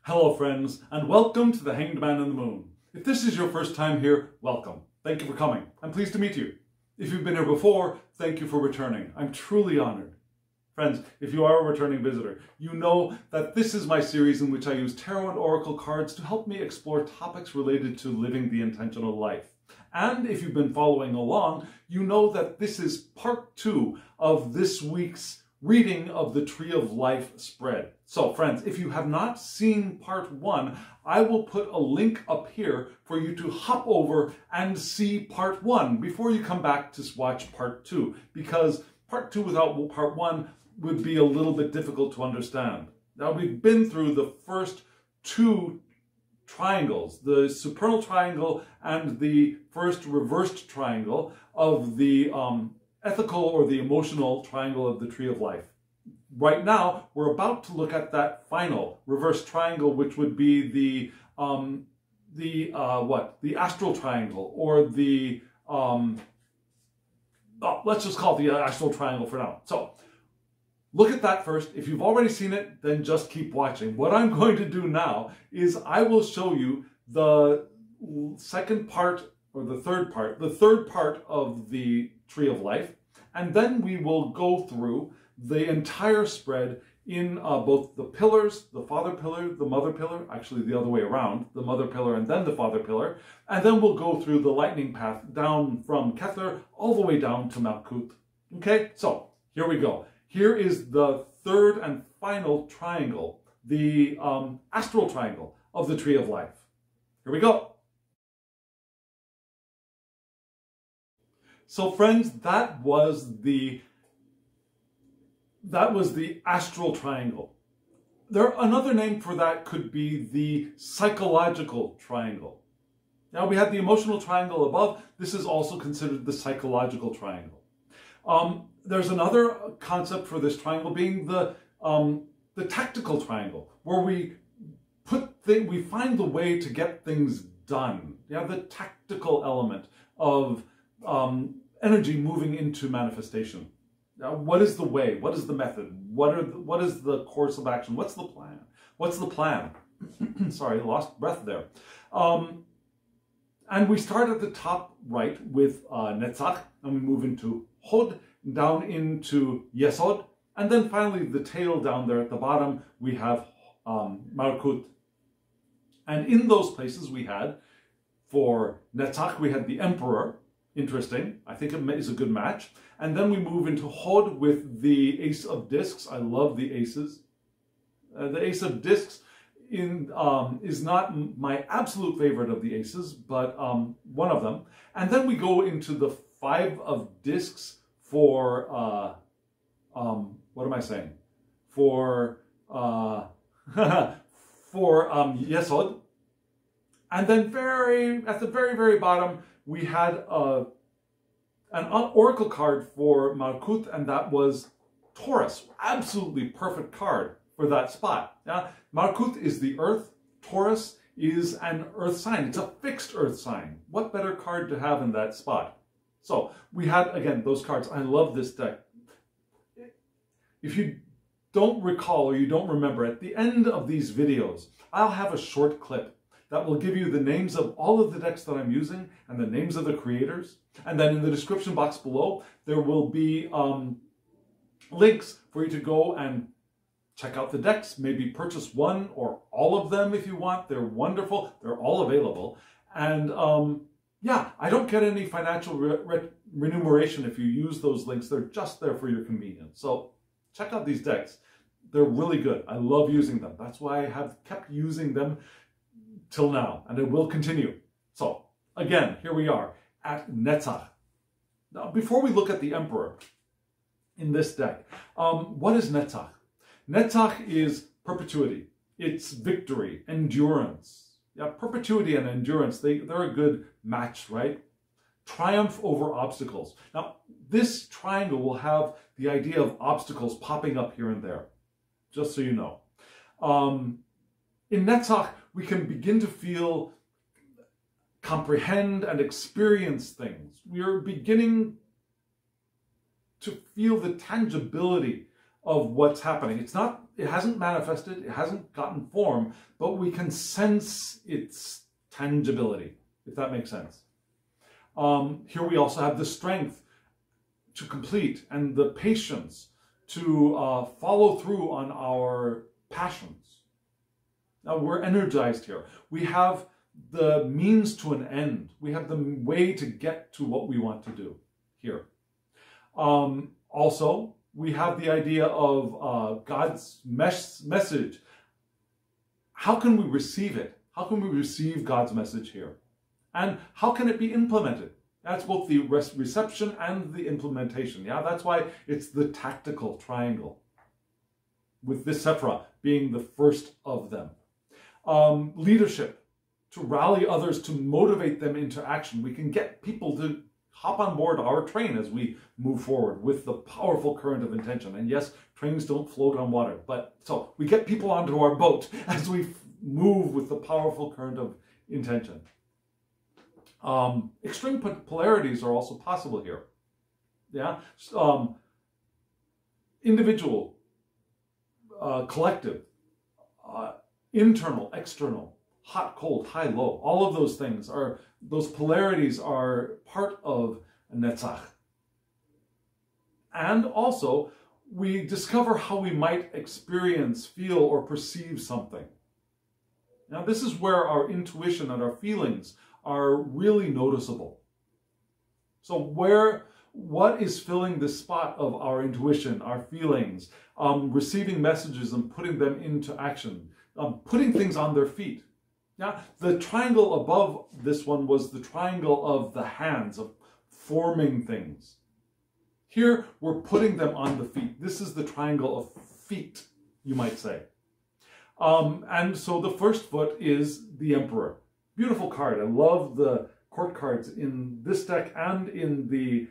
Hello friends, and welcome to the Hanged Man on the Moon. If this is your first time here, welcome. Thank you for coming. I'm pleased to meet you. If you've been here before, thank you for returning. I'm truly honored. Friends, if you are a returning visitor, you know that this is my series in which I use tarot and oracle cards to help me explore topics related to living the intentional life. And if you've been following along, you know that this is part 2 of this week's reading of the Tree of Life spread. So friends, if you have not seen part 1, I will put a link up here for you to hop over and see part 1 before you come back to watch part 2, because part 2 without part 1 would be a little bit difficult to understand. Now, we've been through the first 2 triangles, the supernal triangle and the first reversed triangle of the ethical or the emotional triangle of the Tree of Life. Right now, we're about to look at that final reversed triangle, which would be the astral triangle, or the let's just call it the astral triangle for now. So look at that first. If you've already seen it, then just keep watching. What I'm going to do now is I will show you the second part, or the third part of the Tree of Life, and then we will go through the entire spread in both the pillars, the father pillar, the mother pillar, actually the other way around, the mother pillar and then the father pillar, and then we'll go through the lightning path down from Kether all the way down to Malkuth. Okay, so here we go. Here is the third and final triangle, the astral triangle of the Tree of Life. Here we go. So friends, that was the astral triangle. Another name for that could be the psychological triangle. Now, we had the emotional triangle above. This is also considered the psychological triangle. There's another concept for this triangle being the tactical triangle, where we find the way to get things done. Yeah, the tactical element of energy moving into manifestation. Now, what is the way? What is the method? What is the course of action? What's the plan? What's the plan? Sorry, lost breath there. And we start at the top right with Netzach, and we move into Hod, down into Yesod, and then finally the tail down there at the bottom, we have Malkuth. And in those places we had, for Netzach, we had the Emperor. Interesting. I think it is a good match. And then we move into Hod with the Ace of Discs. I love the aces. The Ace of Discs is not my absolute favorite of the aces, but one of them. And then we go into the 5 of Discs for, what am I saying? For Yesod. And then at the very, very bottom, we had an oracle card for Malkuth, and that was Taurus. Absolutely perfect card for that spot. Yeah? Malkuth is the earth. Taurus is an earth sign. It's a fixed earth sign. What better card to have in that spot? So we had, again, those cards. I love this deck. If you don't recall or you don't remember, at the end of these videos, I'll have a short clip that will give you the names of all of the decks that I'm using and the names of the creators. And then in the description box below, there will be links for you to go and check out the decks, maybe purchase one or all of them if you want. They're wonderful. They're all available. And yeah, I don't get any financial remuneration if you use those links. They're just there for your convenience. So check out these decks. They're really good. I love using them. That's why I have kept using them till now, and it will continue. So again, here we are at Netzach. Now, before we look at the Emperor in this deck, what is Netzach? Netzach is perpetuity. It's victory, endurance. Yeah, perpetuity and endurance, they're a good match, right? Triumph over obstacles. Now, this triangle will have the idea of obstacles popping up here and there, just so you know. In Netzach, we can begin to feel, comprehend, and experience things. We are beginning to feel the tangibility of what's happening. It's not it hasn't manifested, it hasn't gotten form, but we can sense its tangibility, if that makes sense. Here we also have the strength to complete and the patience to follow through on our passions. Now we're energized here. We have the means to an end. We have the way to get to what we want to do here. Also, we have the idea of God's message. How can we receive it? How can we receive God's message here? And how can it be implemented? That's both the reception and the implementation. Yeah, that's why it's the tactical triangle, with this Sephra being the first of them. Leadership, to rally others, to motivate them into action. We can get people to hop on board our train as we move forward with the powerful current of intention. And yes, trains don't float on water, but so we get people onto our boat as we move with the powerful current of intention. Extreme polarities are also possible here. Yeah, individual, collective, internal, external, hot, cold, high, low. All of those things are, those polarities are part of Netzach. And also, we discover how we might experience, feel, or perceive something. Now, this is where our intuition and our feelings are really noticeable. So what is filling the spot of our intuition, our feelings, receiving messages and putting them into action, putting things on their feet? Now, the triangle above this one was the triangle of the hands, of forming things. Here, we're putting them on the feet. This is the triangle of feet, you might say. And so the first foot is the Emperor. Beautiful card. I love the court cards in this deck and in the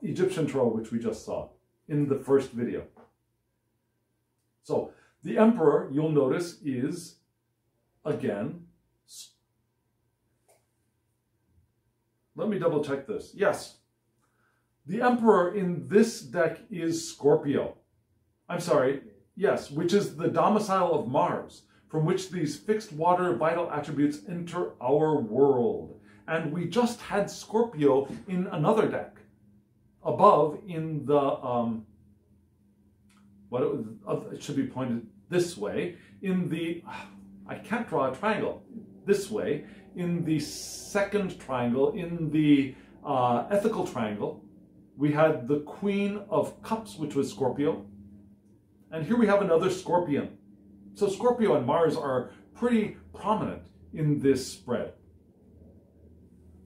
Egyptian Tarot, which we just saw in the first video. So the Emperor, you'll notice, is, again, let me double check this. Yes, the Emperor in this deck is Scorpio. I'm sorry, yes, which is the domicile of Mars, from which these fixed water vital attributes enter our world. And we just had Scorpio in another deck. Above in the, it should be pointed this way, in the, I can't draw a triangle, this way, in the second triangle, in the ethical triangle, we had the Queen of Cups, which was Scorpio. And here we have another Scorpion. So Scorpio and Mars are pretty prominent in this spread.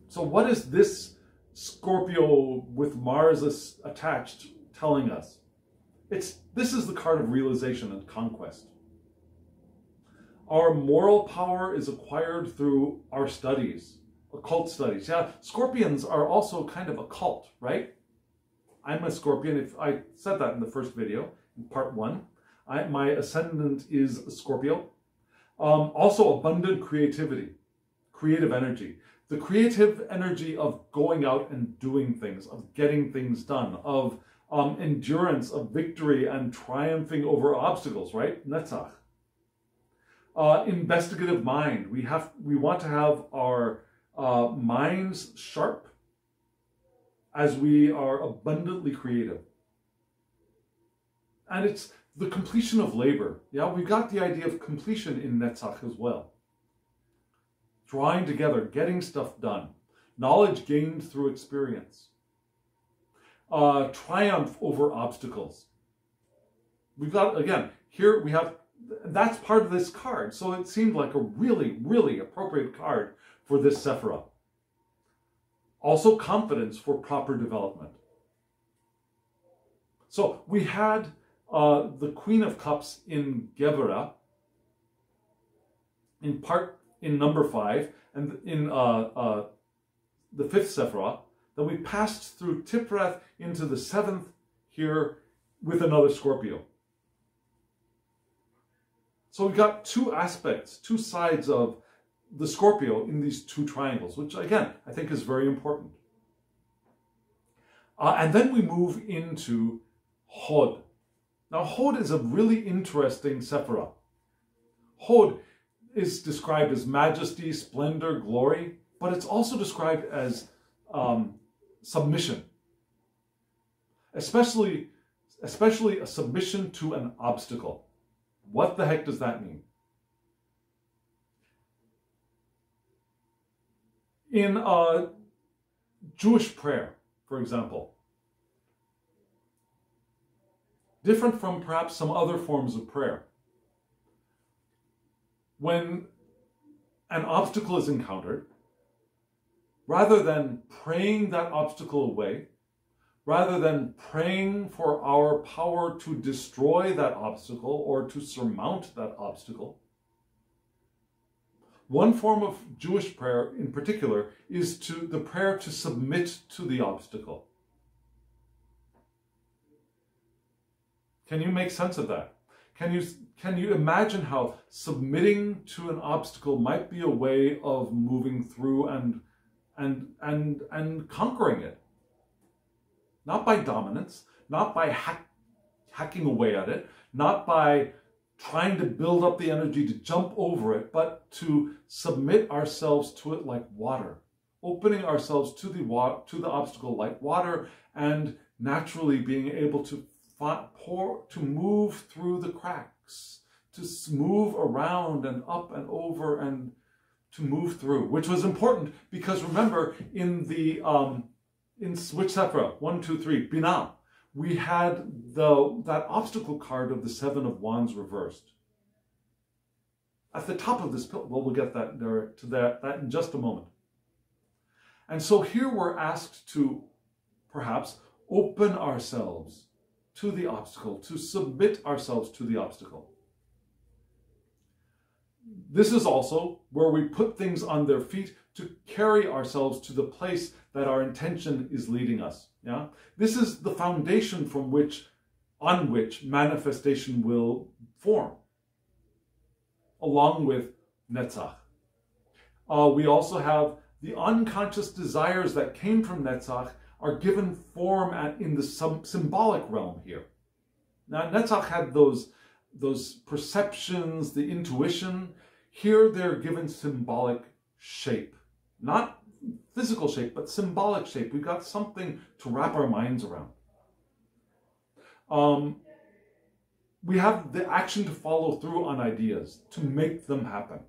So what is this Scorpio with Mars attached telling us? This is the card of realization and conquest. Our moral power is acquired through our studies, occult studies. Yeah, Scorpions are also kind of occult, right? I'm a Scorpion. If I said that in the first video, in part 1. My ascendant is Scorpio. Also abundant creativity, creative energy. The creative energy of going out and doing things, of getting things done, of endurance, of victory and triumphing over obstacles, right? Netzach. Investigative mind. We want to have our minds sharp as we are abundantly creative. And it's the completion of labor. Yeah, we've got the idea of completion in Netzach as well. Drawing together, getting stuff done. Knowledge gained through experience. Triumph over obstacles. We've got, again, here we have, that's part of this card. So it seemed like a really, really appropriate card for this Sephirah. Also confidence for proper development. So we had the Queen of Cups in Gevurah, in number 5, and in the 5th Sephirah. Then we passed through Tipreth into the 7th here with another Scorpio. So we've got two aspects, two sides of the Scorpio in these two triangles, which again, I think is very important. And then we move into Hod. Now, Hod is a really interesting sephira. Hod is described as majesty, splendor, glory, but it's also described as submission, especially a submission to an obstacle. What the heck does that mean? In a Jewish prayer, for example, different from perhaps some other forms of prayer, when an obstacle is encountered, rather than praying that obstacle away, rather than praying for our power to destroy that obstacle or to surmount that obstacle, one form of Jewish prayer in particular is the prayer to submit to the obstacle. Can you make sense of that? Can you imagine how submitting to an obstacle might be a way of moving through and conquering it? Not by dominance, not by hacking away at it, not by trying to build up the energy to jump over it, but to submit ourselves to it like water, opening ourselves to the obstacle like water, and naturally being able to move through the cracks, to move around and up and over and to move through, which was important because remember in the in which sephira 1, 2, 3 Binah, we had that obstacle card of the 7 of Wands reversed. At the top of this pill, well, we'll get to that in just a moment. And so here we're asked to perhaps open ourselves to the obstacle, to submit ourselves to the obstacle. This is also where we put things on their feet to carry ourselves to the place that our intention is leading us. Yeah, this is the foundation on which manifestation will form, along with Netzach. We also have the unconscious desires that came from Netzach are given form in the symbolic realm here. Now, Netzach had those perceptions, the intuition. Here they're given symbolic shape. Not physical shape, but symbolic shape. We've got something to wrap our minds around. We have the action to follow through on ideas, to make them happen.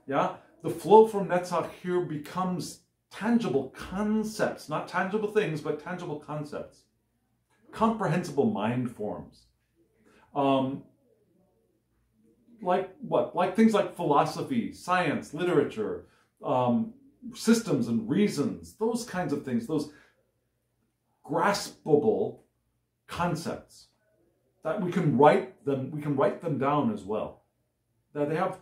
Yeah? The flow from Netzach here becomes tangible concepts, not tangible things, but tangible concepts. Comprehensible mind forms. Like what? Like things like philosophy, science, literature, systems and reasons, those kinds of things, those graspable concepts that we can write them down as well. That they have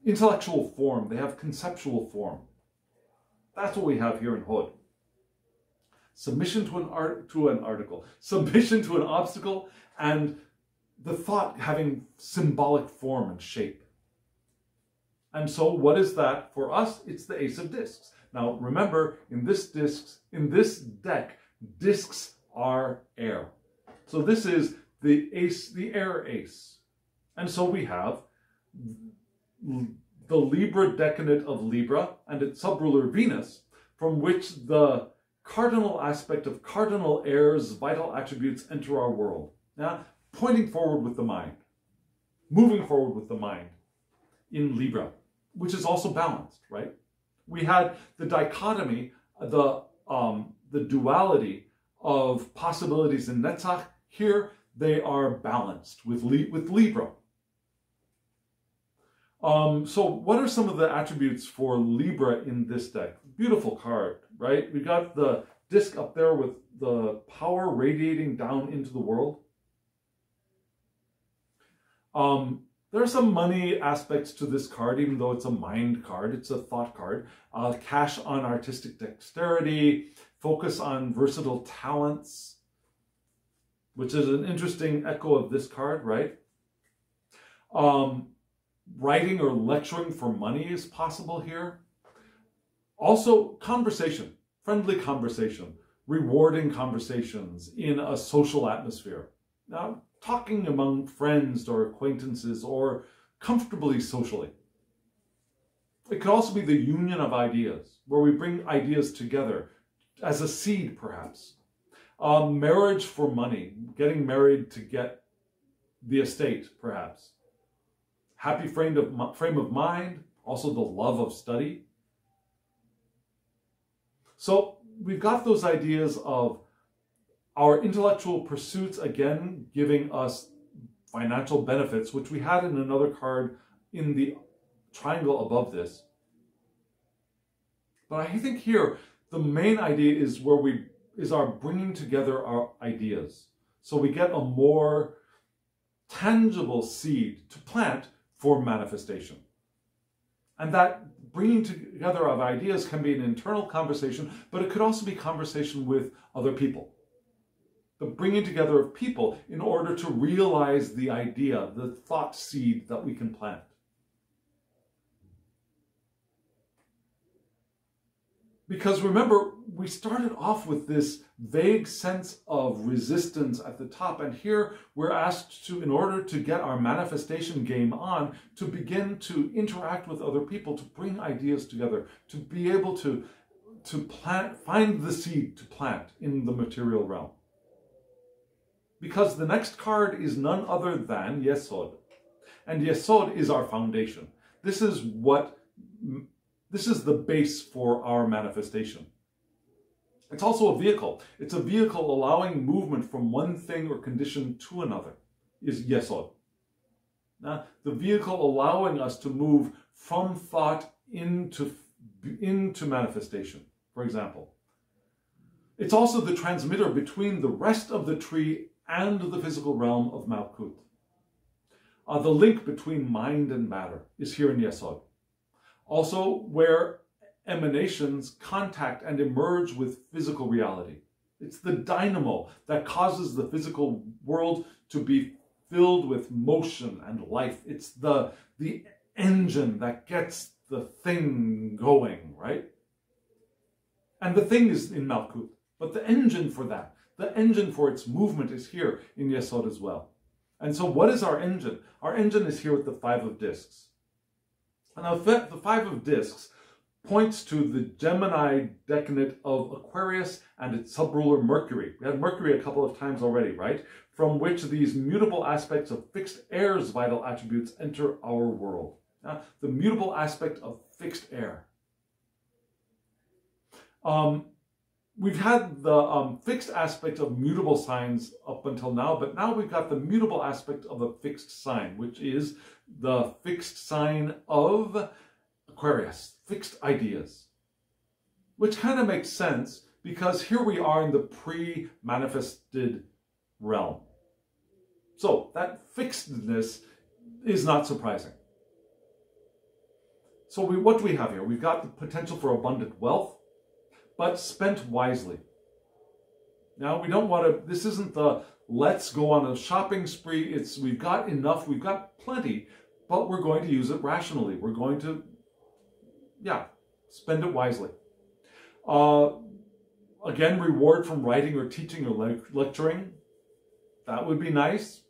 intellectual form, they have conceptual form. That's what we have here in Hod. Submission to an article, submission to an obstacle, and the thought having symbolic form and shape. And so what is that for us? It's the Ace of Discs. Now remember, in this deck, discs are air. So this is the ace, the air ace. And so we have the Libra decadent of Libra and its subruler Venus, from which the cardinal aspect of cardinal airs, vital attributes enter our world. Now, pointing forward with the mind, moving forward with the mind in Libra, which is also balanced, right? We had the dichotomy, the duality of possibilities in Netzach. Here, they are balanced with Libra. So what are some of the attributes for Libra in this deck? Beautiful card, right? We got the disc up there with the power radiating down into the world. There are some money aspects to this card, even though it's a mind card, it's a thought card. Cash on artistic dexterity, focus on versatile talents, which is an interesting echo of this card, right? Writing or lecturing for money is possible here. Also, conversation, friendly conversation, rewarding conversations in a social atmosphere. Now, talking among friends or acquaintances or comfortably socially. It could also be the union of ideas, where we bring ideas together as a seed, perhaps. Marriage for money, getting married to get the estate, perhaps. Happy frame of mind, also the love of study. So we've got those ideas of our intellectual pursuits, again, giving us financial benefits, which we had in another card in the triangle above this. But I think here, the main idea is our bringing together our ideas. So we get a more tangible seed to plant for manifestation. And that bringing together of ideas can be an internal conversation, but it could also be conversation with other people. The bringing together of people in order to realize the idea, the thought seed that we can plant. Because remember, we started off with this vague sense of resistance at the top, and here we're asked to, in order to get our manifestation game on, to begin to interact with other people, to bring ideas together, to be able to plant, find the seed to plant in the material realm. Because the next card is none other than Yesod. And Yesod is our foundation. This is the base for our manifestation. It's also a vehicle. It's a vehicle allowing movement from one thing or condition to another, is Yesod. Now, the vehicle allowing us to move from thought into manifestation, for example. It's also the transmitter between the rest of the tree and the physical realm of Malkut. The link between mind and matter is here in Yesod. Also, where emanations contact and emerge with physical reality. It's the dynamo that causes the physical world to be filled with motion and life. It's the engine that gets the thing going, right? And the thing is in Malkut, but the engine for that, the engine for its movement is here in Yesod as well. And so what is our engine? Our engine is here with the 5 of discs. And now the 5 of discs points to the Gemini decadent of Aquarius and its subruler Mercury. We had Mercury a couple of times already, right? From which these mutable aspects of fixed air's vital attributes enter our world. Now, the mutable aspect of fixed air. We've had the fixed aspect of mutable signs up until now, but now we've got the mutable aspect of a fixed sign, which is the fixed sign of Aquarius, fixed ideas. Which kind of makes sense because here we are in the pre-manifested realm. So that fixedness is not surprising. So what do we have here? We've got the potential for abundant wealth, but spent wisely. Now, we don't want to, this isn't the let's go on a shopping spree. It's we've got enough, we've got plenty, but we're going to use it rationally. We're going to, spend it wisely. Again, reward from writing or teaching or lecturing. That would be nice.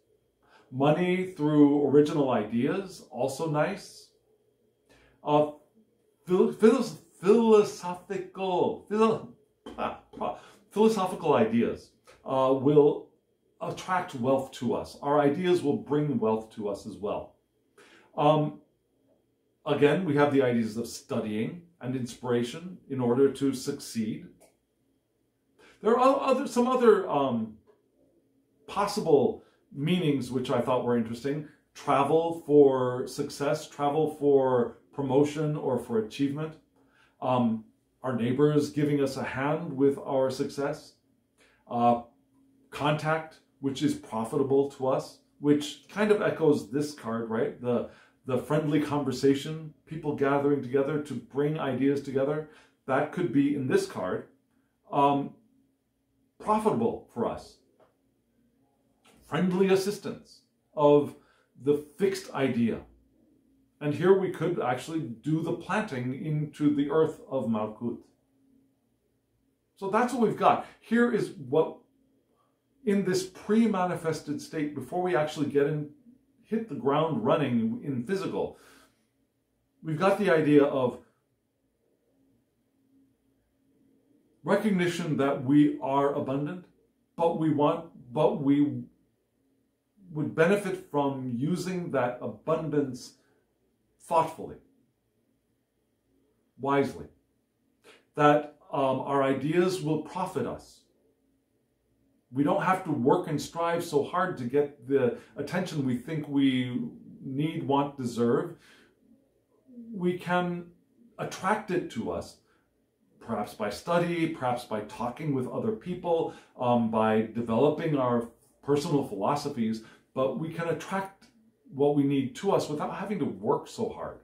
Money through original ideas, also nice. Philosophical ideas will attract wealth to us. Our ideas will bring wealth to us as well. Again, we have the ideas of studying and inspiration in order to succeed. There are some other possible meanings which I thought were interesting. Travel for success, travel for promotion or for achievement. Our neighbors giving us a hand with our success. Contact, which is profitable to us, which kind of echoes this card, right? The friendly conversation, people gathering together to bring ideas together. That could be, in this card, profitable for us. Friendly assistance of the fixed idea. And here we could actually do the planting into the earth of Malkut. So that's what we've got. Here is what, in this pre-manifested state, before we actually hit the ground running in physical, we've got the idea of recognition that we are abundant, but we would benefit from using that abundance thoughtfully, wisely. That our ideas will profit us. We don't have to work and strive so hard to get the attention we think we need, want, deserve. We can attract it to us, perhaps by study, perhaps by talking with other people, by developing our personal philosophies, but we can attract what we need to us without having to work so hard,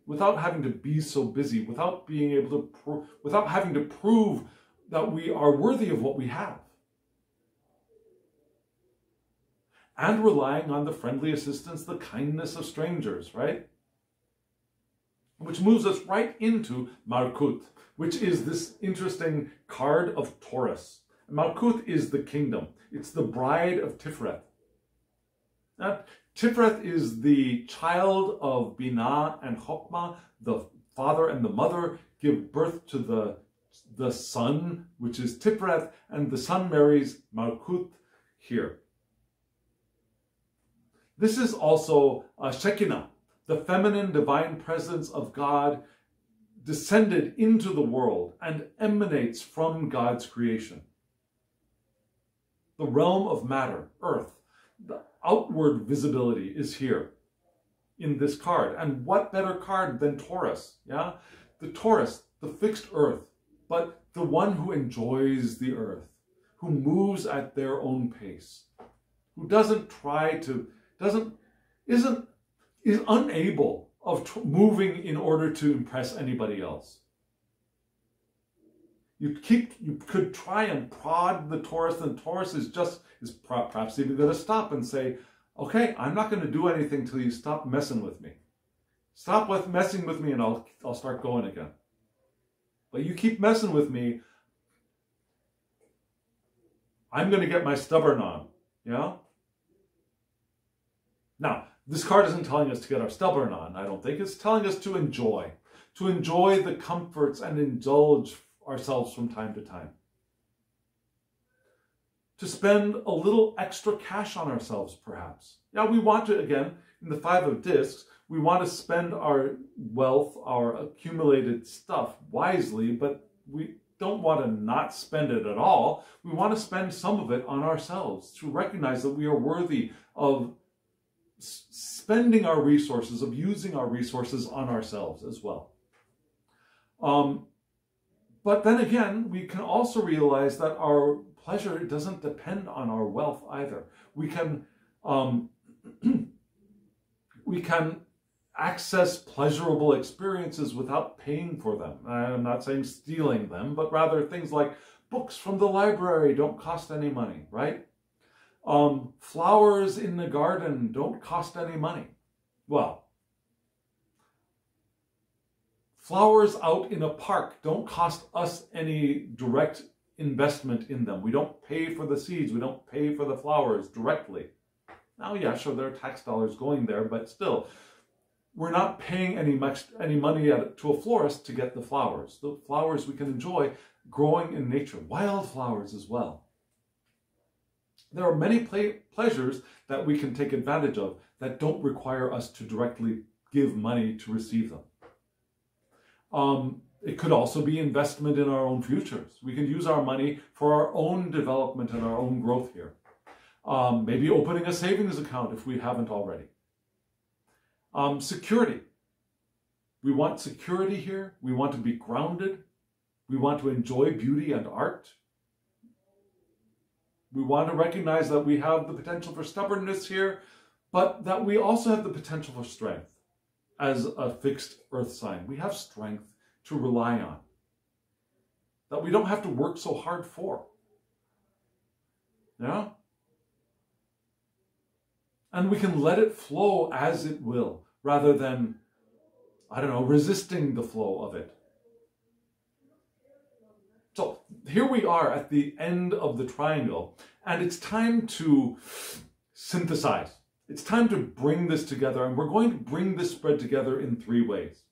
without having to be so busy, without being able to, without having to prove that we are worthy of what we have. And relying on the friendly assistance, the kindness of strangers, right? Which moves us right into Malkut, which is this interesting card of Taurus. Malkut is the kingdom. It's the bride of Tiferet. Now, Tiferet is the child of Binah and Chokmah. The father and the mother give birth to the son, which is Tiferet, and the son marries Malkut here. This is also Shekinah, the feminine divine presence of God descended into the world and emanates from God's creation. The realm of matter, earth, the outward visibility is here in this card. And what better card than Taurus? Yeah, the Taurus, the fixed earth, but the one who enjoys the earth, who moves at their own pace, who doesn't try to, is unable of moving in order to impress anybody else. You could try and prod the Taurus, and Taurus is perhaps even going to stop and say, okay, I'm not going to do anything till you stop messing with me. Stop messing with me and I'll start going again. But you keep messing with me, I'm going to get my stubborn on. Yeah? Now, this card isn't telling us to get our stubborn on, I don't think. It's telling us to enjoy the comforts and indulge ourselves from time to time. To spend a little extra cash on ourselves, perhaps. Yeah, we want to, again, in the Five of Discs, we want to spend our wealth, our accumulated stuff wisely, but we don't want to not spend it at all. We want to spend some of it on ourselves to recognize that we are worthy of spending our resources, of using our resources on ourselves as well. But then again, we can also realize that our pleasure doesn't depend on our wealth either. We can access pleasurable experiences without paying for them. I'm not saying stealing them, but rather things like books from the library don't cost any money, right? Flowers in the garden don't cost any money. Well, flowers out in a park don't cost us any direct investment in them. We don't pay for the seeds. We don't pay for the flowers directly. Now, yeah, sure, there are tax dollars going there, but still, we're not paying any money to a florist to get the flowers. The flowers we can enjoy growing in nature, wildflowers as well. There are many pleasures that we can take advantage of that don't require us to directly give money to receive them. It could also be investment in our own futures. We can use our money for our own development and our own growth here. Maybe opening a savings account if we haven't already. Security. We want security here. We want to be grounded. We want to enjoy beauty and art. We want to recognize that we have the potential for stubbornness here, but that we also have the potential for strength. As a fixed earth sign, we have strength to rely on, that we don't have to work so hard for. Yeah? And we can let it flow as it will, rather than, I don't know, resisting the flow of it. here we are at the end of the triangle, and it's time to synthesize. It's time to bring this together, and we're going to bring this spread together in 3 ways.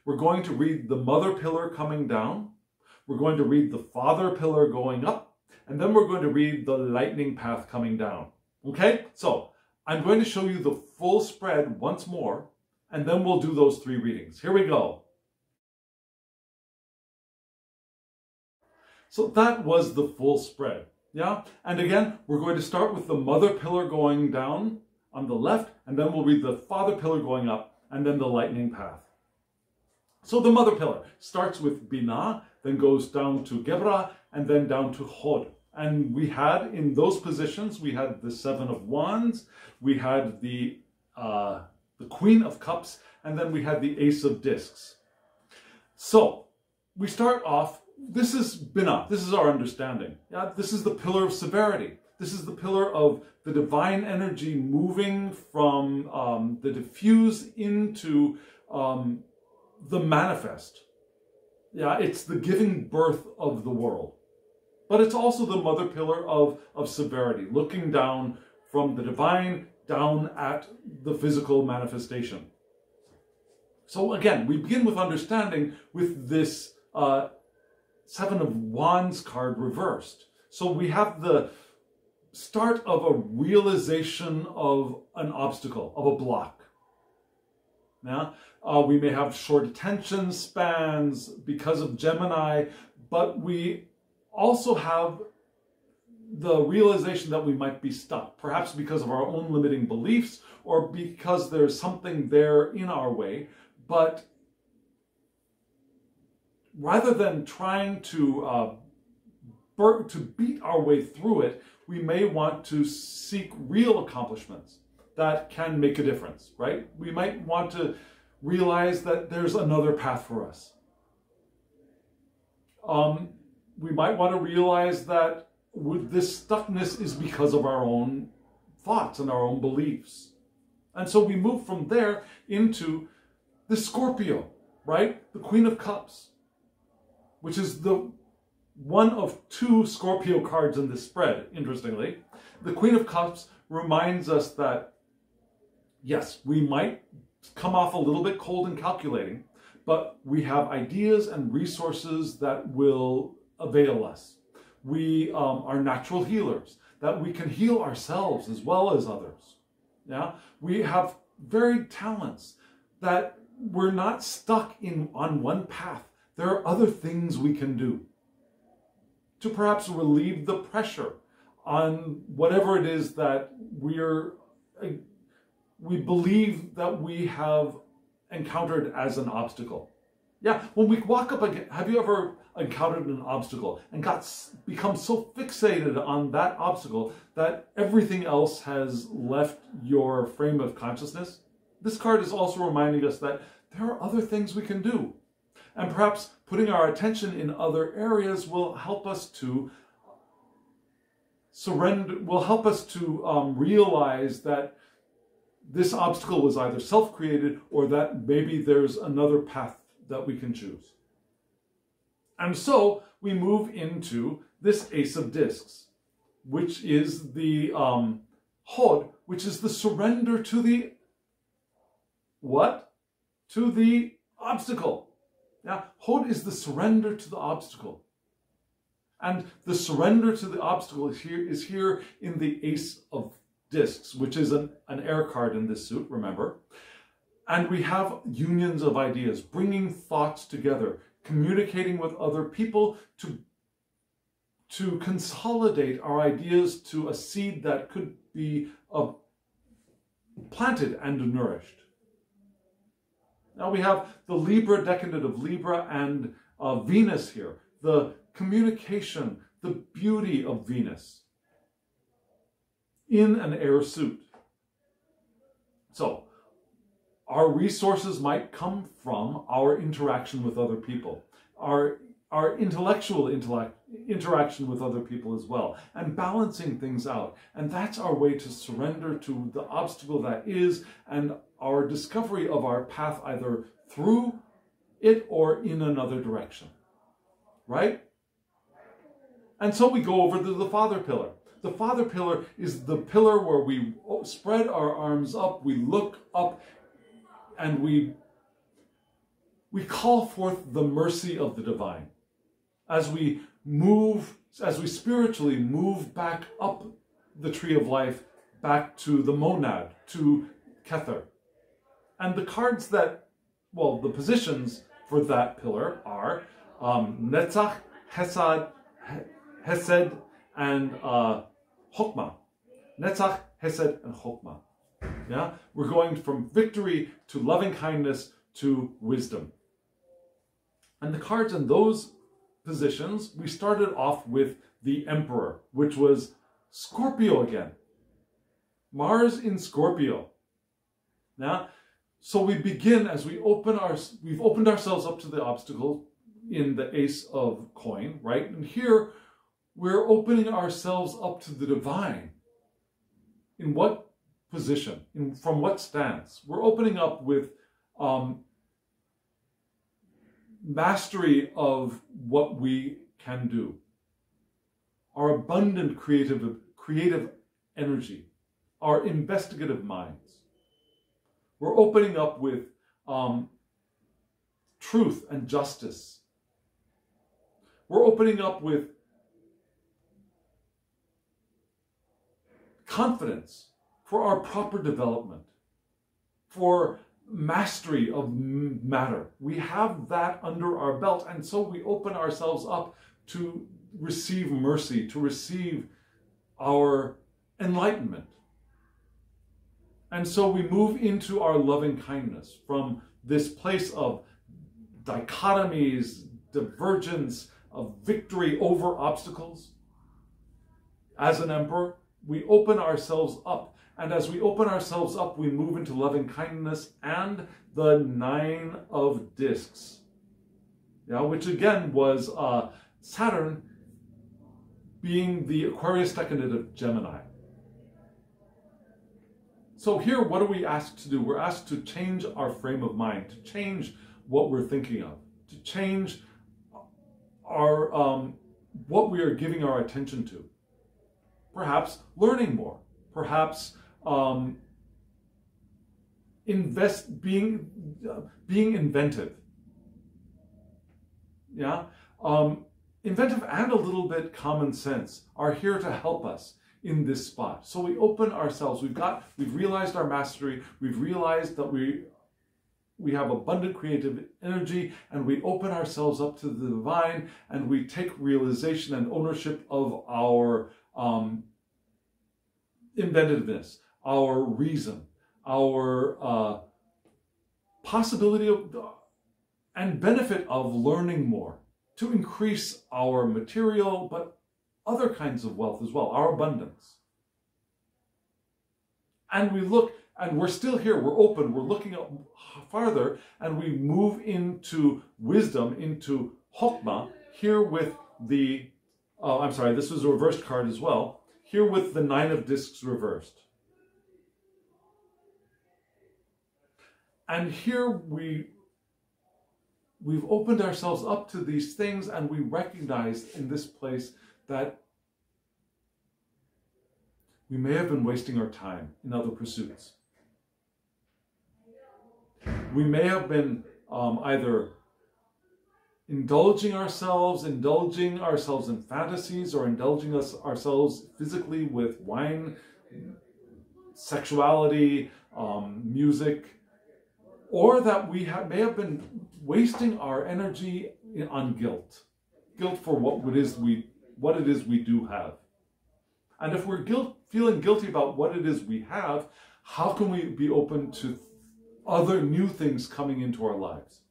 We're going to read the mother pillar coming down, we're going to read the father pillar going up, and then we're going to read the lightning path coming down. Okay? So, I'm going to show you the full spread once more, and then we'll do those 3 readings. Here we go. So that was the full spread, yeah? And again, we're going to start with the mother pillar going down on the left, and then we'll read the father pillar going up, and then the lightning path. So the mother pillar starts with Bina, then goes down to Gebra, and then down to Hod. And we had, in those positions, we had the 7 of Wands, we had the Queen of Cups, and then we had the Ace of Discs. So we start off. This is Bina, this is our understanding. Yeah? This is the pillar of severity. This is the pillar of the divine energy moving from the diffuse into the manifest. Yeah, it's the giving birth of the world. But it's also the mother pillar of severity, looking down from the divine down at the physical manifestation. So again, we begin with understanding with this 7 of Wands card reversed. So we have the start of a realization of an obstacle, of a block. Now, we may have short attention spans because of Gemini, but we also have the realization that we might be stuck, perhaps because of our own limiting beliefs or because there's something there in our way. But rather than trying to beat our way through it, we may want to seek real accomplishments that can make a difference, right? We might want to realize that there's another path for us. We might want to realize that this stuckness is because of our own thoughts and our own beliefs. And so we move from there into the Scorpio, right? The Queen of Cups, which is the one of 2 Scorpio cards in this spread, interestingly. The Queen of Cups reminds us that, yes, we might come off a little bit cold and calculating, but we have ideas and resources that will avail us. We are natural healers, that we can heal ourselves as well as others. Yeah, we have varied talents, that we're not stuck on one path. There are other things we can do to perhaps relieve the pressure on whatever it is that we believe that we have encountered as an obstacle. Yeah, when we walk up again, have you ever encountered an obstacle and become so fixated on that obstacle that everything else has left your frame of consciousness? This card is also reminding us that there are other things we can do. And perhaps putting our attention in other areas will help us to surrender, will help us to realize that this obstacle was either self-created or that maybe there's another path that we can choose. And so we move into this Ace of Discs, which is the Hod, which is the surrender to the what? To the obstacle. Now, Hod is the surrender to the obstacle. And the surrender to the obstacle is here in the Ace of Discs, which is an air card in this suit, remember. And we have unions of ideas, bringing thoughts together, communicating with other people to consolidate our ideas to a seed that could be planted and nourished. Now we have the Libra decadent of Libra and Venus here, the communication, the beauty of Venus in an air suit. So our resources might come from our interaction with other people, our intellectual interaction with other people as well, and balancing things out. And that's our way to surrender to the obstacle that is, and our discovery of our path either through it or in another direction, right? And so we go over to the father pillar. The father pillar is the pillar where we spread our arms up, we look up, and we call forth the mercy of the divine. As we spiritually move back up the tree of life, back to the monad, to Kether. And the cards that, well, the positions for that pillar are Netzach, Hesed, and Chokmah. Netzach, Hesed, and Chokmah. Yeah? We're going from victory to loving kindness to wisdom. And the cards in those positions, we started off with the Emperor, which was Scorpio again. Mars in Scorpio. Yeah? So we begin as we've opened ourselves up to the obstacle in the Ace of Coin, right? And here we're opening ourselves up to the divine. In what position? From what stance? We're opening up with mastery of what we can do. Our abundant creative energy. Our investigative minds. We're opening up with truth and justice. We're opening up with confidence for our proper development, for mastery of matter. We have that under our belt, and so we open ourselves up to receive mercy, to receive our enlightenment. And so we move into our loving kindness from this place of dichotomies, divergence, of victory over obstacles. As an emperor, we open ourselves up. And as we open ourselves up, we move into loving kindness and the 9 of discs. Yeah, which again was Saturn being the Aquarius decadent of Gemini. So here, what are we asked to do? We're asked to change our frame of mind, to change what we're thinking of, to change our what we are giving our attention to. Perhaps learning more. Perhaps being inventive. Yeah, inventive and a little bit common sense are here to help us in this spot. So we open ourselves. We've realized our mastery. We've realized that we have abundant creative energy, and we open ourselves up to the divine, and we take realization and ownership of our inventiveness, our reason, our possibility of and benefit of learning more to increase our material, but other kinds of wealth as well, our abundance. And we look, and we're still here, we're open, we're looking up farther, and we move into wisdom, into Chokmah, here with the, this was a reversed card as well, here with the 9 of discs reversed. And here we've opened ourselves up to these things, and we recognize in this place that we may have been wasting our time in other pursuits. We may have been either indulging ourselves in fantasies, or indulging ourselves physically with wine, sexuality, music, or that we may have been wasting our energy on guilt for what it is we do have. And if we're feeling guilty about what it is we have, how can we be open to other new things coming into our lives?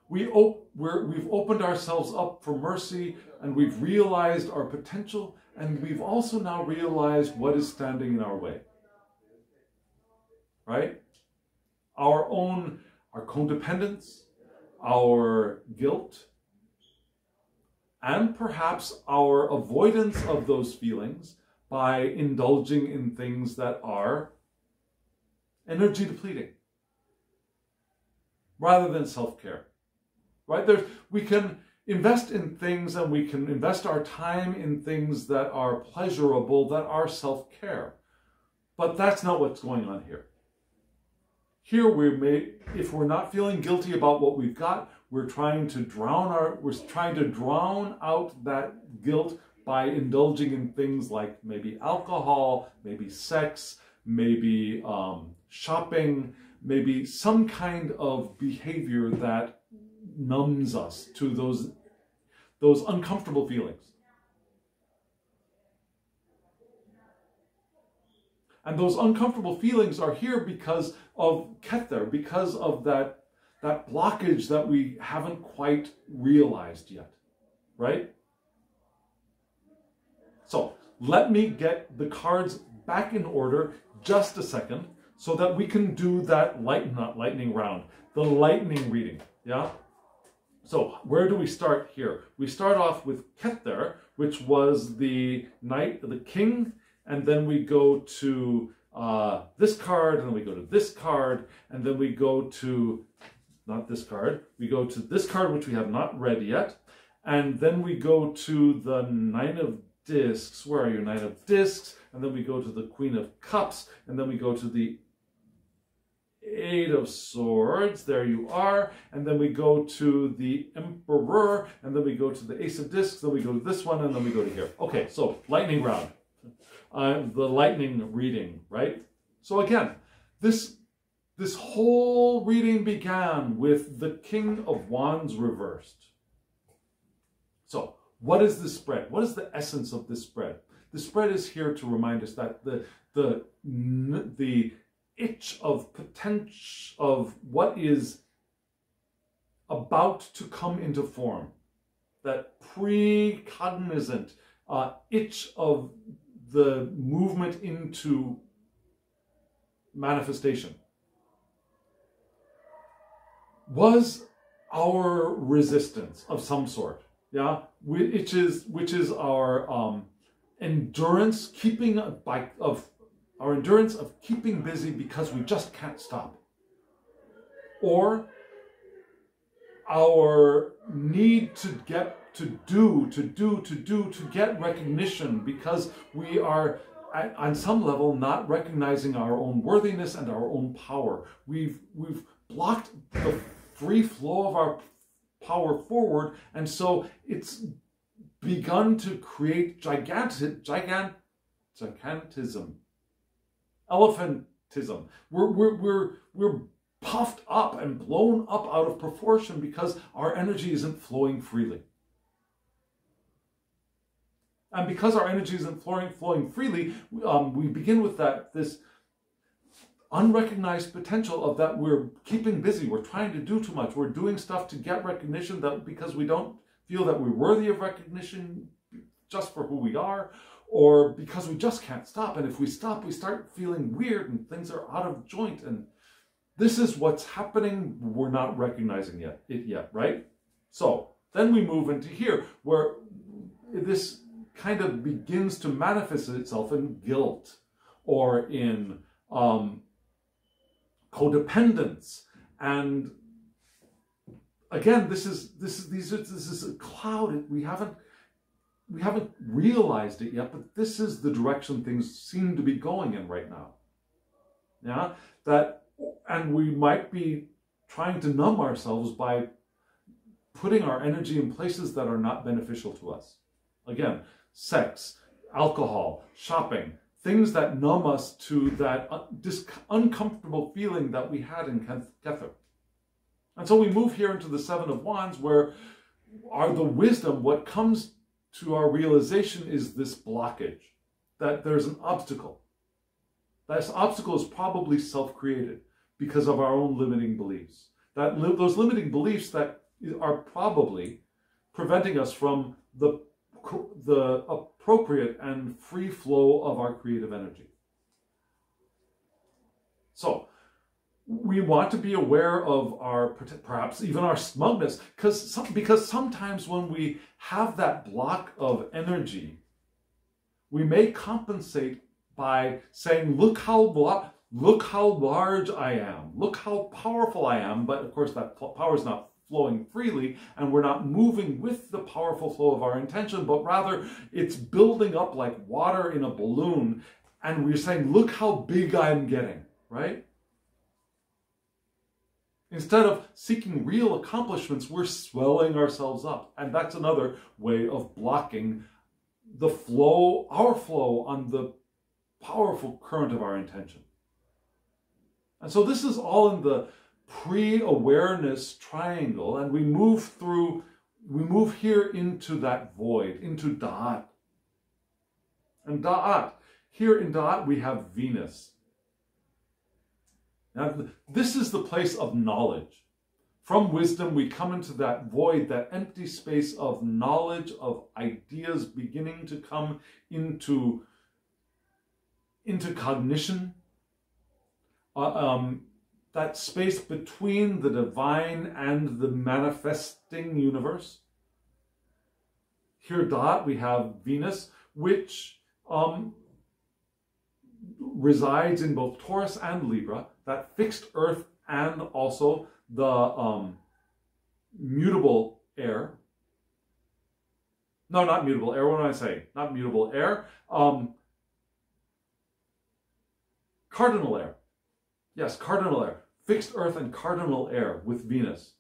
We've opened ourselves up for mercy, and we've realized our potential, and we've also now realized what is standing in our way. Right? Our codependence, our guilt, and perhaps our avoidance of those feelings by indulging in things that are energy depleting, rather than self-care. Right? We can invest in things, and we can invest our time in things that are pleasurable, that are self-care. But that's not what's going on here. Here if we're not feeling guilty about what we've got, we're trying to drown out that guilt by indulging in things like maybe alcohol, maybe sex, maybe shopping, maybe some kind of behavior that numbs us to those uncomfortable feelings. And those uncomfortable feelings are here because of kether, because of that blockage that we haven't quite realized yet, right? So let me get the cards back in order just a second so that we can do that lightning round, the lightning reading, yeah? So where do we start here? We start off with kether, which was the knight, the king, and then we go to this card, and then we go to this card, and then we go to, not this card, we go to this card, which we have not read yet, and then we go to the Nine of Discs. Where are you, Nine of Discs? And then we go to the Queen of Cups, and then we go to the Eight of Swords, there you are, and then we go to the Emperor, and then we go to the Ace of Discs, then we go to this one, and then we go to here. Okay, so lightning round. The lightning reading, right? So again, this whole reading began with the King of Wands reversed. So what is this spread? What is the essence of this spread? The spread is here to remind us that the itch of potential of what is about to come into form, that pre-cognizant itch of the movement into manifestation, was our resistance of some sort, yeah, which is our endurance, our endurance of keeping busy because we just can't stop, or our need to get to get recognition because we are on some level not recognizing our own worthiness and our own power. We've blocked the free flow of our power forward, and so it's begun to create gigantism, elephantism. We're puffed up and blown up out of proportion because our energy isn't flowing freely. And because our energy isn't flowing freely, we begin with this unrecognized potential of that we're keeping busy, we're trying to do too much, we're doing stuff to get recognition that because we don't feel that we're worthy of recognition just for who we are, or because we just can't stop. And if we stop, we start feeling weird and things are out of joint. And this is what's happening. We're not recognizing it yet, right? So then we move into here where this kind of begins to manifest itself in guilt or in codependence. And again, this is a cloud. We haven't realized it yet, but this is the direction things seem to be going in right now. Yeah, and we might be trying to numb ourselves by putting our energy in places that are not beneficial to us. Again, sex, alcohol, shopping, things that numb us to that uncomfortable feeling that we had in kether. And so we move here into the Seven of Wands, where the wisdom, what comes to our realization is this blockage, that there's an obstacle. This obstacle is probably self-created because of our own limiting beliefs. Those limiting beliefs that are probably preventing us from the appropriate and free flow of our creative energy. So we want to be aware of our, perhaps even our smugness, because sometimes when we have that block of energy, we may compensate by saying, look how large I am, look how powerful I am, but of course that power is not flowing freely, and we're not moving with the powerful flow of our intention, but rather it's building up like water in a balloon, and we're saying, look how big I'm getting, right? Instead of seeking real accomplishments, we're swelling ourselves up. And that's another way of blocking the flow, our flow on the powerful current of our intention. And so this is all in the pre-awareness triangle, and we move here into that void, into Da'at. And Da'at, here in Da'at we have Venus. Now, this is the place of knowledge. From wisdom, we come into that void, that empty space of knowledge, of ideas beginning to come into cognition. That space between the divine and the manifesting universe. Here, Da'at, we have Venus, which resides in both Taurus and Libra, that fixed earth and also the mutable air. No, not mutable air. What am I saying? Not mutable air. Cardinal air. Yes, cardinal air. Fixed earth and cardinal air with Venus.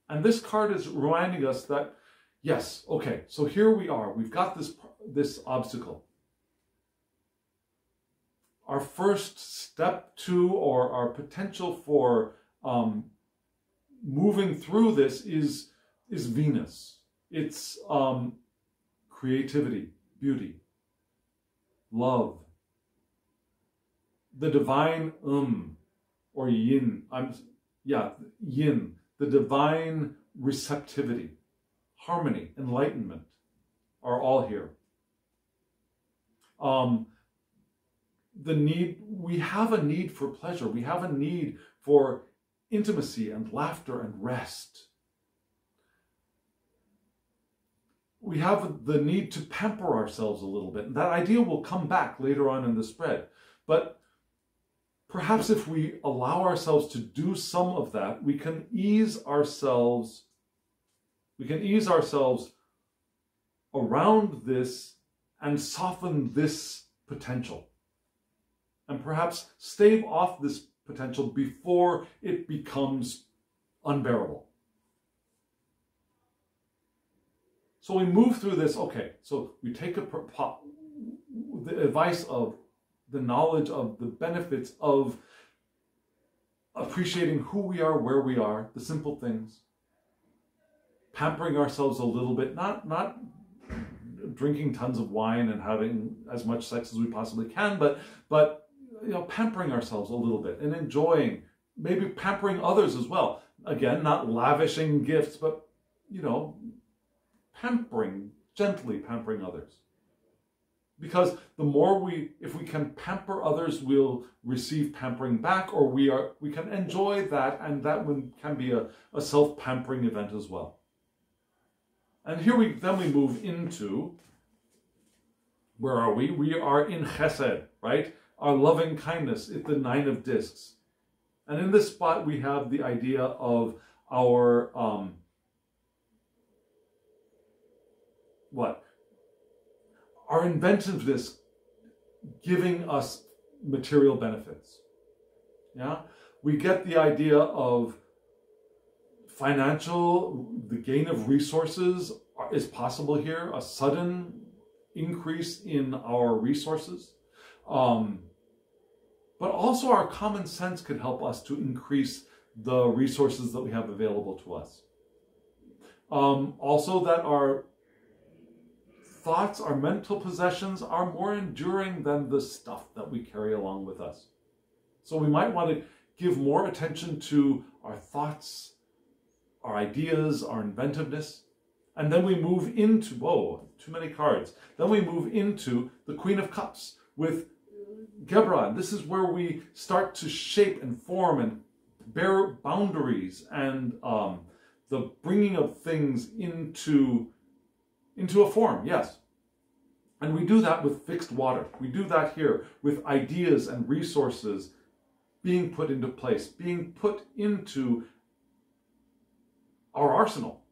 And this card is reminding us that, yes, okay, so here we are. We've got this obstacle. Our first step to, or our potential for moving through this is Venus. It's creativity, beauty, love, the divine or yin. Yin, the divine receptivity, harmony, enlightenment are all here. We have a need for pleasure. We have a need for intimacy and laughter and rest. We have the need to pamper ourselves a little bit. And that idea will come back later on in the spread. But perhaps if we allow ourselves to do some of that, we can ease ourselves around this and soften this potential. And perhaps stave off this potential before it becomes unbearable. So we move through this, okay, so we take the advice of the knowledge of the benefits of appreciating who we are, where we are, the simple things, pampering ourselves a little bit, not drinking tons of wine and having as much sex as we possibly can, but pampering ourselves a little bit and enjoying, maybe pampering others as well. Again, not lavishing gifts, but, gently pampering others. Because the more if we can pamper others, we'll receive pampering back, or we can enjoy that, and that can be a self-pampering event as well. And here we move into, where are we? We are in Chesed, right? Our loving kindness, it's the 9 of discs. And in this spot, we have the idea of our, our inventiveness giving us material benefits. Yeah? We get the idea of the gain of resources is possible here, a sudden increase in our resources. But also our common sense could help us to increase the resources that we have available to us. Also that our thoughts, our mental possessions are more enduring than the stuff that we carry along with us. So we might want to give more attention to our thoughts, our ideas, our inventiveness. And then we move into, too many cards. Then we move into the Queen of Cups with Gebra. This is where we start to shape and form and bear boundaries and the bringing of things into a form, yes. And we do that with fixed water. We do that here with ideas and resources being put into place, being put into our arsenal.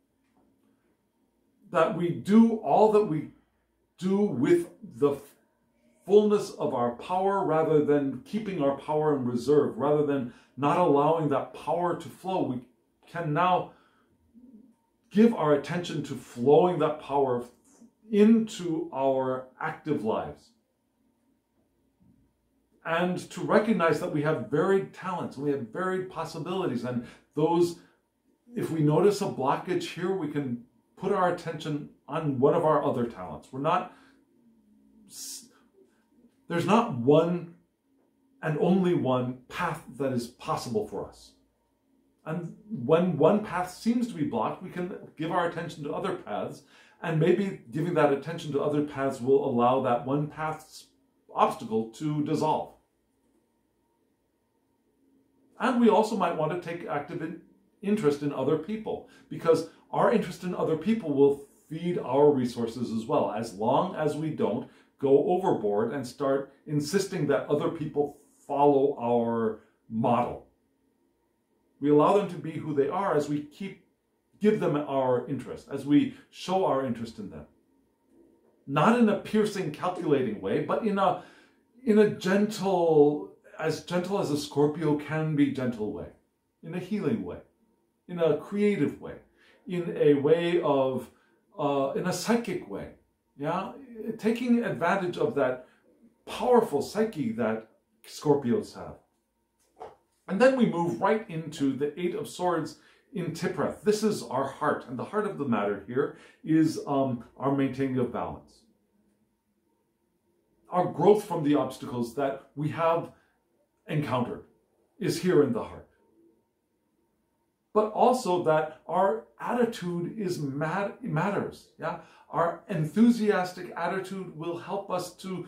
That we do all that we do with the fullness of our power, rather than keeping our power in reserve, rather than not allowing that power to flow. We can now give our attention to flowing that power into our active lives. And to recognize that we have varied talents, we have varied possibilities, and those, if we notice a blockage here, we can put our attention on one of our other talents. There's not one and only one path that is possible for us. And when one path seems to be blocked, we can give our attention to other paths, and maybe giving that attention to other paths will allow that one path's obstacle to dissolve. And we also might want to take active interest in other people, because our interest in other people will feed our resources as well, as long as we don't go overboard and start insisting that other people follow our model. We allow them to be who they are as we give them our interest, as we show our interest in them. Not in a piercing, calculating way, but in a gentle as a Scorpio can be gentle way, in a healing way, in a creative way, in a way of, in a psychic way, yeah? Taking advantage of that powerful psyche that Scorpios have. And then we move right into the Eight of Swords in Tiphreth. This is our heart, and the heart of the matter here is our maintaining of balance. Our growth from the obstacles that we have encountered is here in the heart. But also that our attitude matters. Yeah? Our enthusiastic attitude will help us to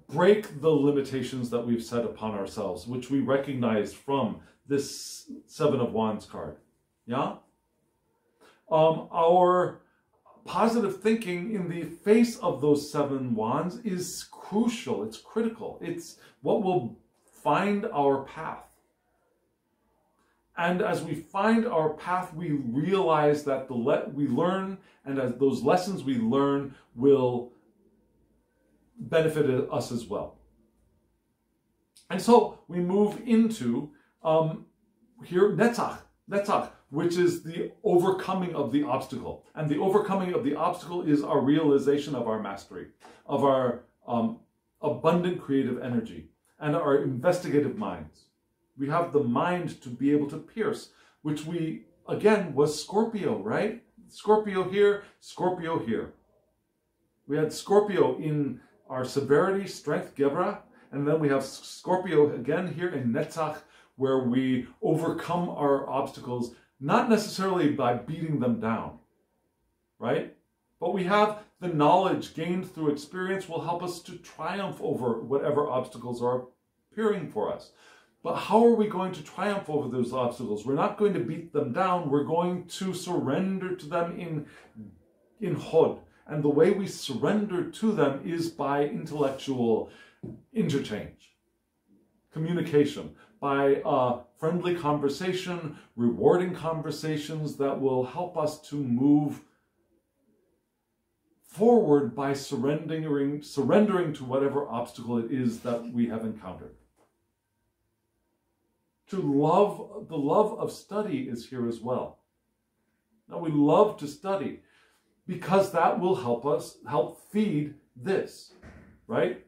break the limitations that we've set upon ourselves, which we recognized from this Seven of Wands card. Yeah? Our positive thinking in the face of those seven wands is crucial. It's critical. It's what will find our path. And as we find our path, we realize that we learn, and as those lessons we learn will benefit us as well. And so we move into here Netzach, which is the overcoming of the obstacle. And the overcoming of the obstacle is our realization of our mastery, of our abundant creative energy, and our investigative minds. We have the mind to be able to pierce, which again, was Scorpio, right? Scorpio here, Scorpio here. We had Scorpio in our severity, strength, Gebra, and then we have Scorpio again here in Netzach, where we overcome our obstacles, not necessarily by beating them down, right? But we have the knowledge gained through experience will help us to triumph over whatever obstacles are appearing for us. But how are we going to triumph over those obstacles? We're not going to beat them down. We're going to surrender to them in Hod. And the way we surrender to them is by intellectual interchange, communication, by friendly conversation, rewarding conversations that will help us to move forward by surrendering to whatever obstacle it is that we have encountered. The love of study is here as well. Now, we love to study because that will help feed this, right?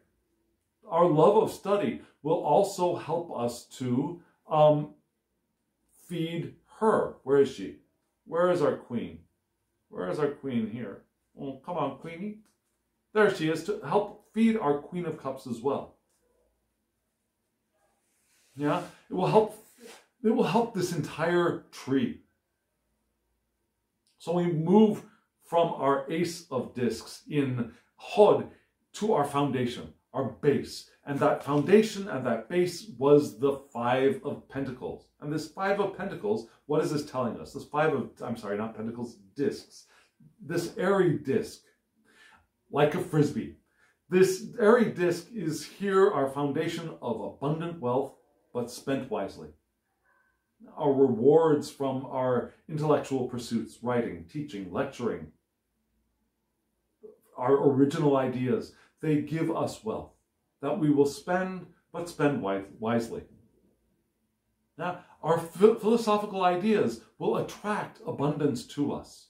Our love of study will also help us to feed her. Where is she? Where is our queen? Where is our queen here? Oh, come on, queenie. There she is, to help feed our Queen of Cups as well. Yeah, it will help this entire tree. So we move from our Ace of Discs in Hod to our foundation, our base. And that foundation and that base was the Five of Pentacles. And this Five of Pentacles, what is this telling us? This not Pentacles, discs. This airy disc, like a frisbee. This airy disc is here our foundation of abundant wealth, but spent wisely. our rewards from our intellectual pursuits, writing, teaching, lecturing, our original ideas, they give us wealth that we will spend, but spend wisely. Now, our philosophical ideas will attract abundance to us.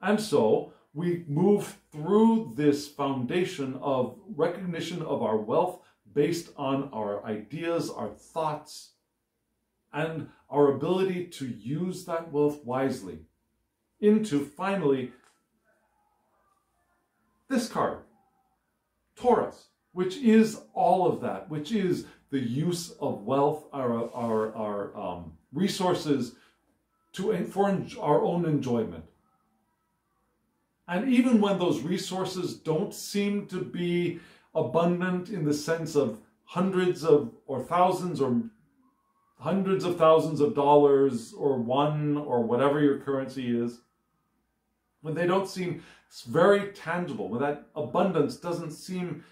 And so we move through this foundation of recognition of our wealth based on our ideas, our thoughts, and our ability to use that wealth wisely into, finally, this card, Taurus, which is all of that, which is the use of wealth, our resources for our own enjoyment. And even when those resources don't seem to be abundant in the sense of hundreds of thousands of dollars or one or whatever your currency is, when they don't seem very tangible, when that abundance doesn't seem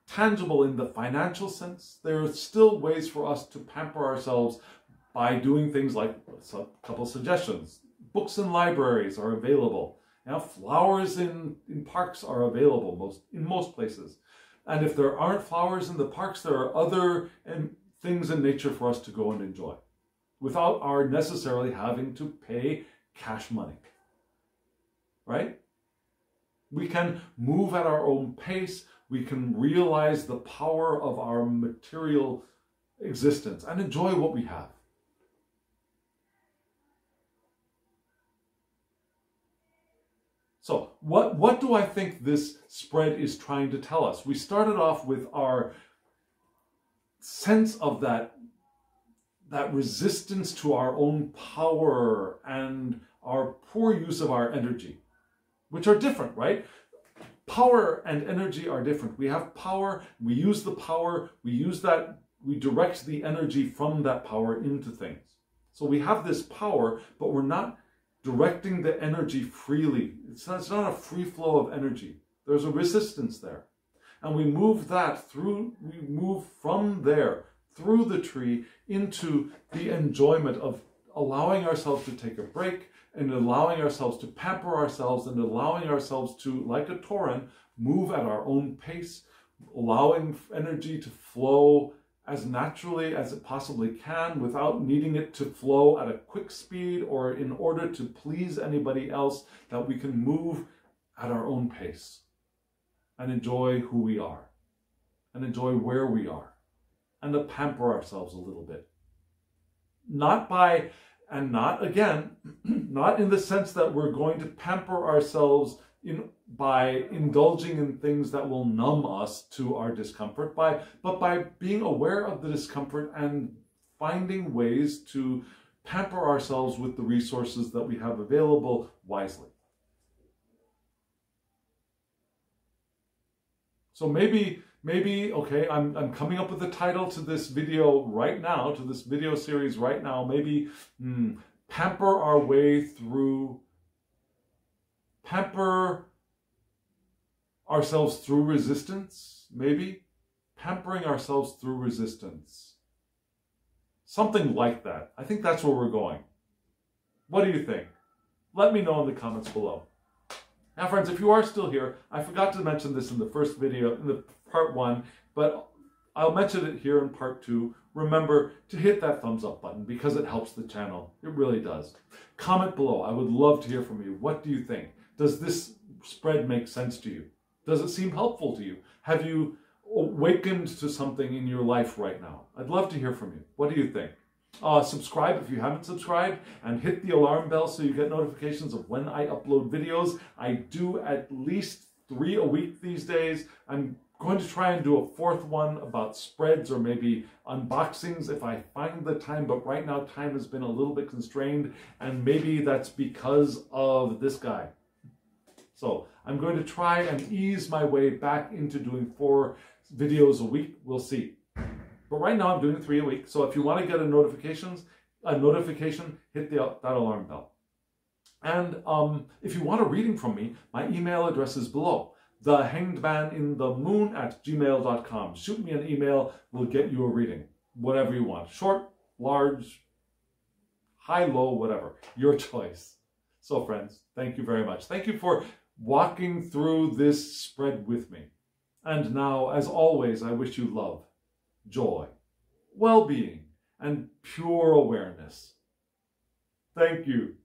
tangible in the financial sense, there are still ways for us to pamper ourselves by doing things like a couple suggestions. Books in libraries are available. Now, flowers in parks are available in most places. And if there aren't flowers in the parks, there are other things in nature for us to go and enjoy without our necessarily having to pay cash money. Right? We can move at our own pace. We can realize the power of our material existence and enjoy what we have. So what do I think this spread is trying to tell us? We started off with our sense of that resistance to our own power and our poor use of our energy, which are different, right? Power and energy are different. We have power, we use the power, we direct the energy from that power into things. So we have this power, but we're not directing the energy freely. It's not a free flow of energy. There's a resistance there. And we move from there, through the tree, into the enjoyment of allowing ourselves to take a break, and allowing ourselves to pamper ourselves, and allowing ourselves to, like a Tauran, move at our own pace, allowing energy to flow as naturally as it possibly can without needing it to flow at a quick speed or in order to please anybody else, that we can move at our own pace and enjoy who we are and enjoy where we are and to pamper ourselves a little bit. Not in the sense that we're going to pamper ourselves by indulging in things that will numb us to our discomfort, but by being aware of the discomfort and finding ways to pamper ourselves with the resources that we have available wisely. So maybe, okay, I'm coming up with a title to this video right now, to this video series right now. Maybe pamper ourselves through resistance, maybe? Pampering ourselves through resistance. Something like that. I think that's where we're going. What do you think? Let me know in the comments below. Now, friends, if you are still here, I forgot to mention this in the first video, in the part 1, but I'll mention it here in part 2. Remember to hit that thumbs up button because it helps the channel. It really does. Comment below. I would love to hear from you. What do you think? Does this spread make sense to you? Does it seem helpful to you? Have you awakened to something in your life right now? I'd love to hear from you. What do you think? Subscribe if you haven't subscribed, and hit the alarm bell so you get notifications of when I upload videos. I do at least 3 a week these days. I'm going to try and do a 4th one about spreads or maybe unboxings if I find the time, but right now time has been a little bit constrained, and maybe that's because of this guy. So I'm going to try and ease my way back into doing 4 videos a week. We'll see. But right now I'm doing 3 a week. So if you want to get a notification, hit that alarm bell. And if you want a reading from me, my email address is below. thehangedmaninthemoon@gmail.com. Shoot me an email. We'll get you a reading. whatever you want. Short, large, high, low, whatever. Your choice. So friends, thank you very much. Thank you for walking through this spread with me. And now, as always, I wish you love, joy, well-being, and pure awareness. Thank you.